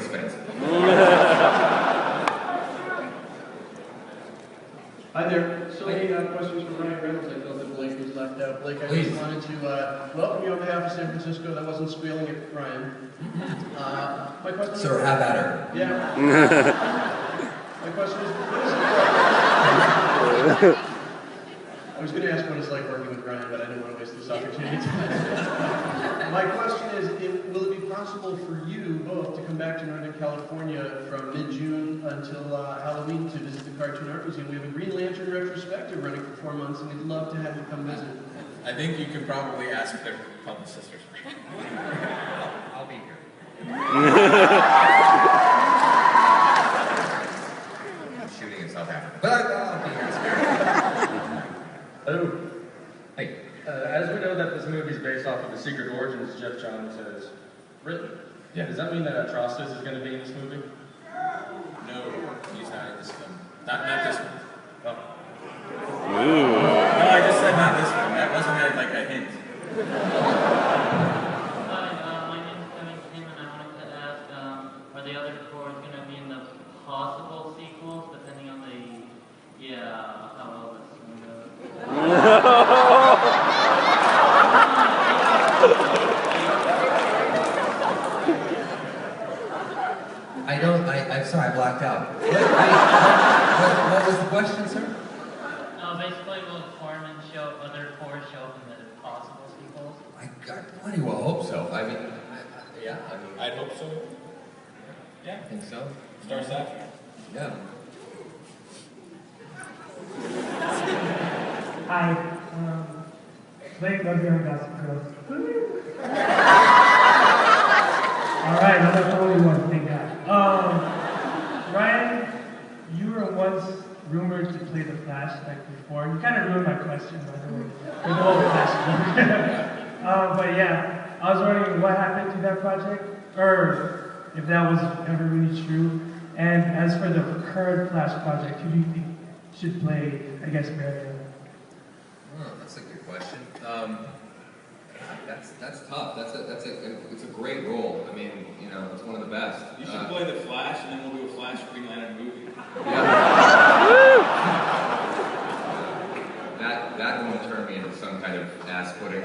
expensive. Hi there. So any questions for Ryan Reynolds? I felt that Blake was left out. Blake, I just wanted to welcome you on behalf of San Francisco. That wasn't squealing at Ryan. My question is... Sir, have at her. Yeah. My question is... I was going to ask what it's like working with Ryan, but I didn't want to waste this opportunity. My question is, will it be possible for you both to come back to Northern California from mid-June until Halloween to visit the Cartoon Art Museum? We have a Green Lantern retrospective running for 4 months, and we'd love to have you come visit. I think you could probably ask their publicisters. I'll be here. I'm shooting in South Africa, but I'll be here in spirit. Hello. Hey. As we know that this movie is based off of the secret origins Jeff Johns has written, does that mean that Atrocitus is going to be in this movie? No, he's not in this film. Not this one. Oh. No, I just said not this one. That wasn't like a hint. Hi, my name is Kevin Kim, and I wanted to ask, are the other chords going to be in the possible sequels, depending on the, how well this one goes? I'm sorry, I blacked out. What was the question, sir? Basically, will Foreman other chords show up in the possible sequels? I bloody well hope so. I mean, I'd hope so. I think so. Star Staff. Yeah. Hi, Blake, love you on Gossip Girl. Alright, I'm not the only one, thank God. Ryan, you were once rumored to play the Flash like before. You kind of ruined my question, by the way. For the whole Flash. But yeah, I was wondering what happened to that project, or if that was ever really true. And as for the current Flash project, who do you think should play, I guess, Marion? Oh, that's a good question. That's tough. It's a great role. I mean, it's one of the best. You should play the Flash, and then we'll do a Flash Green Lantern movie. That won't turn me into some kind of ass pudding.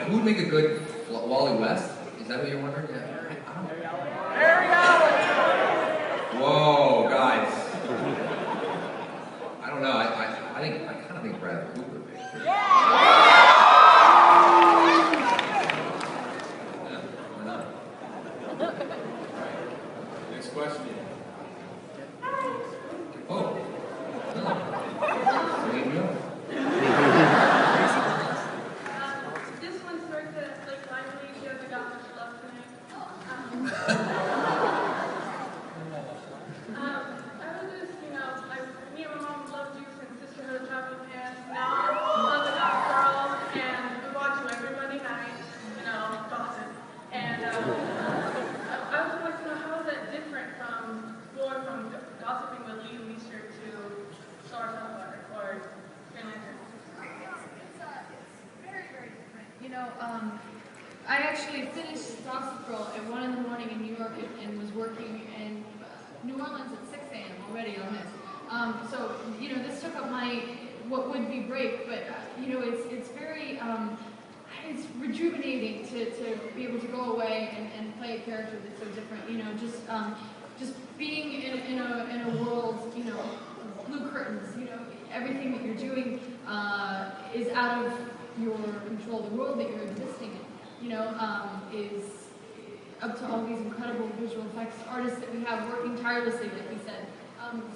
Who would make a good Wally West? Is that what you're wondering? Yeah. There we go! Whoa, guys. I don't know. I kind of think Brad Cooper would be. Why not? Next question. Oh. There you go. This one starts at like lively. She hasn't got much love for me. I was just, me and my mom loved you since Sisterhood of Traveling Pants. Now I love the Gossip Girl, and we watch them every Monday night. Gossip. And I was wanting to know, how is that different from going from gossiping with Lee Weiser to Star Sapphire or Green Lantern? It's very, very different. I actually finished Gossip Girl at 1 in the morning in New York and was working in New Orleans at 6 a.m. already on this. So, this took up what would be break, but, it's very, it's rejuvenating to be able to go away and play a character that's so different, just being in a world, blue curtains, everything that you're doing is out of your control. The world that you're existing in, is up to all these incredible visual effects artists that we have working tirelessly, like we said.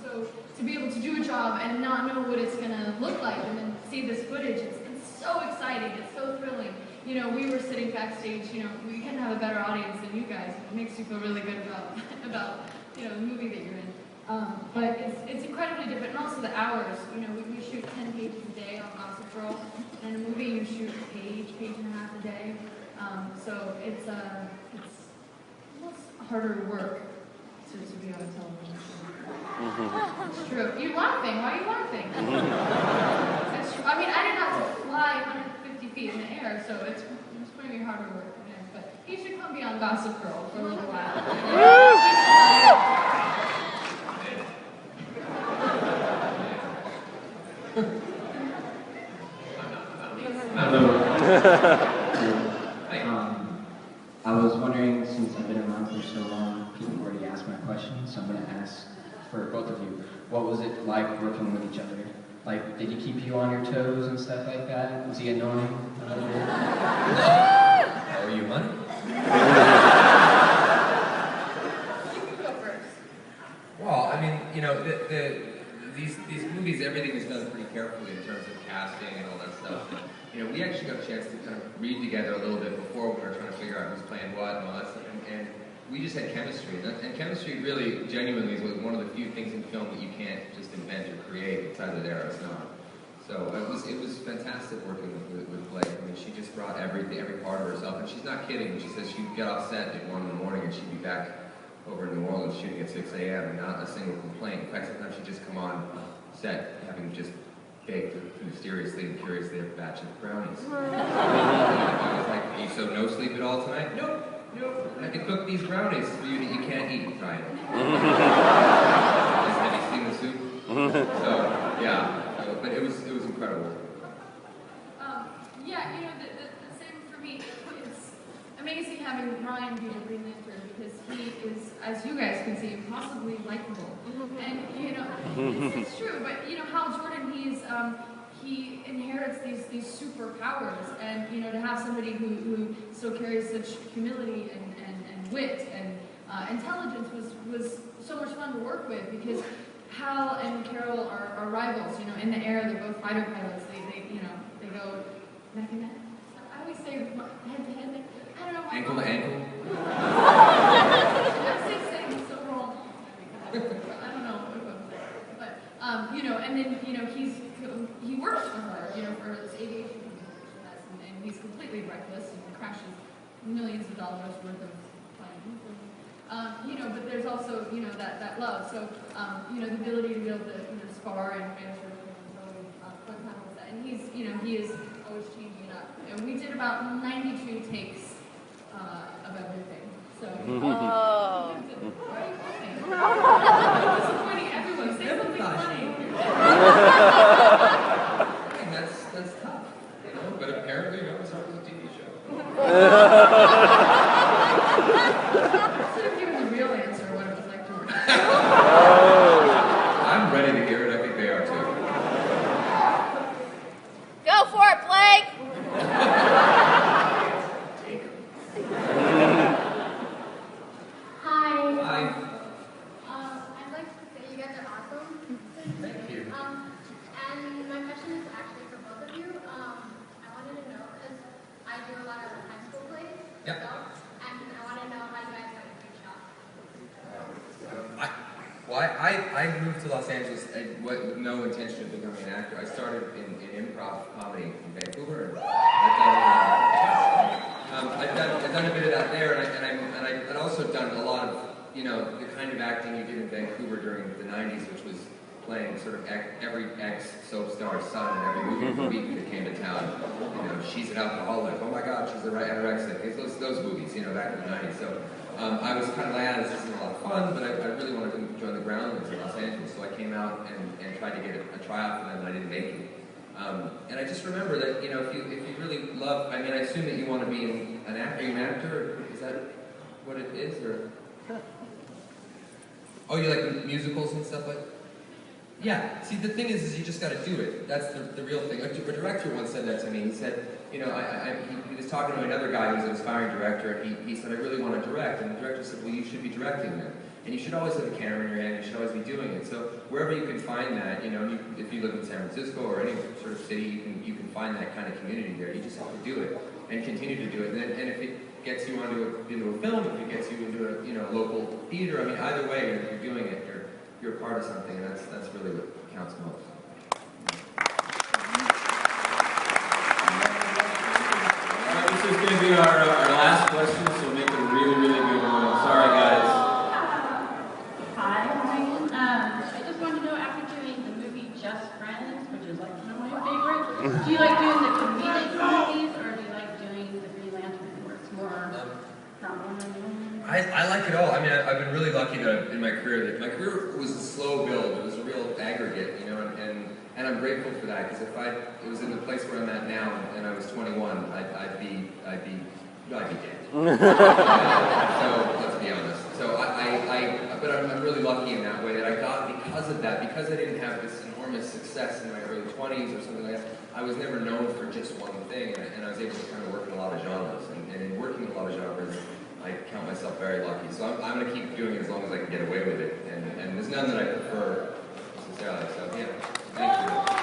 So to be able to do a job and not know what it's going to look like and then see this footage, it's so exciting, it's so thrilling. We were sitting backstage, we couldn't have a better audience than you guys. It makes you feel really good about the movie that you're in. But it's incredibly different, and also the hours. We shoot 10 pages a day on Gossip Girl, and in a movie you shoot a page and a half a day. So it's almost harder work to be on a television show. It's true. You're laughing. Why are you laughing? It's true. I didn't have to fly 150 feet in the air, so it's pretty harder work. But he should come be on Gossip Girl for a little while. I was wondering, since I've been around for so long, people have already asked my question, so I'm going to ask for both of you. What was it like working with each other? Like, did he keep you on your toes and stuff like that? Was he annoying a little bit? Owe you money? You can go first. Well, I mean, you know, these movies, everything is done pretty carefully in terms of casting and all that stuff. And, you know, we actually got a chance to kind of read together a little bit before we were trying to figure out who's playing what and all that stuff. And we just had chemistry. And chemistry really, genuinely, is one of the few things in film that you can't just invent or create. It's either there or it's not. So it was fantastic working with Blake. I mean, she just brought every part of herself. And she's not kidding when she says she'd get off set at 1 in the morning and she'd be back over in New Orleans shooting at 6 a.m. and not a single complaint. In fact, sometimes she'd just come on set having just baked mysteriously and curiously a batch of brownies. I was like, are you so no sleep at all tonight? Nope. I can cook these brownies for you that you can't eat. Try it. Have you seen the soup? So, yeah. But it was incredible. Yeah, you know, the same for me. It's amazing having Ryan be the Green Lantern because he is, as you guys can see, impossibly likable. And, you know, it's true, but, you know, Hal Jordan, he inherits these superpowers, and, you know, to have somebody who still carries such humility and wit and intelligence was so much fun to work with, because Hal and Carol are rivals, you know, in the air. They're both fighter pilots. They you know, they go neck and neck. I always say head to head. I don't know why. Ankle to ankle. I say saying so wrong. I don't know, but you know, and then you know he works for her, you know, for his aviation company, and he's completely reckless and crashes millions of dollars worth of planes. You know, but there's also, you know, that love. So, you know, the ability to be able to, you know, spar and manage her is always fun time with that. And he is always changing it up. And we did about 92 takes of everything. So, why are you laughing? You're disappointing everyone. Say something funny. That's tough, you know. But apparently, you know, it's not a TV show. Should have given the real answer what it was like to work. I'm ready to hear it. I think they are too. Go for it, Blake! Hi. Hi. I'd like to say you guys are awesome. Thank you. And my question is actually for both of you. I wanted to know, because I do a lot of high school plays. Yep. So, and I want to know how you guys got your big shot. I moved to Los Angeles with no intention of becoming an actor. I started in improv comedy in Vancouver, and I've done a bit of that there, and I'd also done a lot of, you know, the kind of acting you did in Vancouver during the '90s, which was playing sort of every ex-soap star's son in every movie of the week that came to town. You know, she's an alcoholic. Oh my God, she's anorexic. It's those movies, you know, back in the '90s. So I was kind of like, this isn't a lot of fun, but I really wanted to join the Groundlings in Los Angeles. So I came out and tried to get a tryout for them, and I didn't make it. And I just remember that, you know, if you really love, I mean, I assume that you want to be an actor. Are you an actor? Is that what it is, or? Oh, you like musicals and stuff like that? Yeah. See, the thing is you just got to do it. That's the real thing. A director once said that to me. He said, you know, he was talking to another guy who was an aspiring director, and he said, I really want to direct. And the director said, well, you should be directing then. And you should always have a camera in your hand. You should always be doing it. So wherever you can find that, you know, if you live in San Francisco or any sort of city, you can find that kind of community there. You just have to do it and continue to do it. And if it gets you into a film, if it gets you into a, you know, local theater, I mean, either way, you're doing it. You're a part of something, and that's really what counts most. All right, this is going to be our last question, so make it a really, really good one. Sorry, guys. Hi, Ryan. I just wanted to know, after doing the movie Just Friends, which is like one of my favorites, do you like doing the comedic movies, or do you like doing the Green Lantern, where it's more I like it all. I mean, I've been really lucky that in my career was a slow build. It was a real aggregate, you know, and I'm grateful for that because if it was in the place where I'm at now and I was 21, I'd be dead. So let's be honest. So but I'm really lucky in that way that I got because of that, because I didn't have this enormous success in my early 20s or something like that. I was never known for just one thing, and I was able to kind of work in a lot of genres. And in working in a lot of genres, I count myself very lucky. So I'm going to keep doing it as long as I can get away with it. And there's none that I prefer necessarily. So yeah, thank you.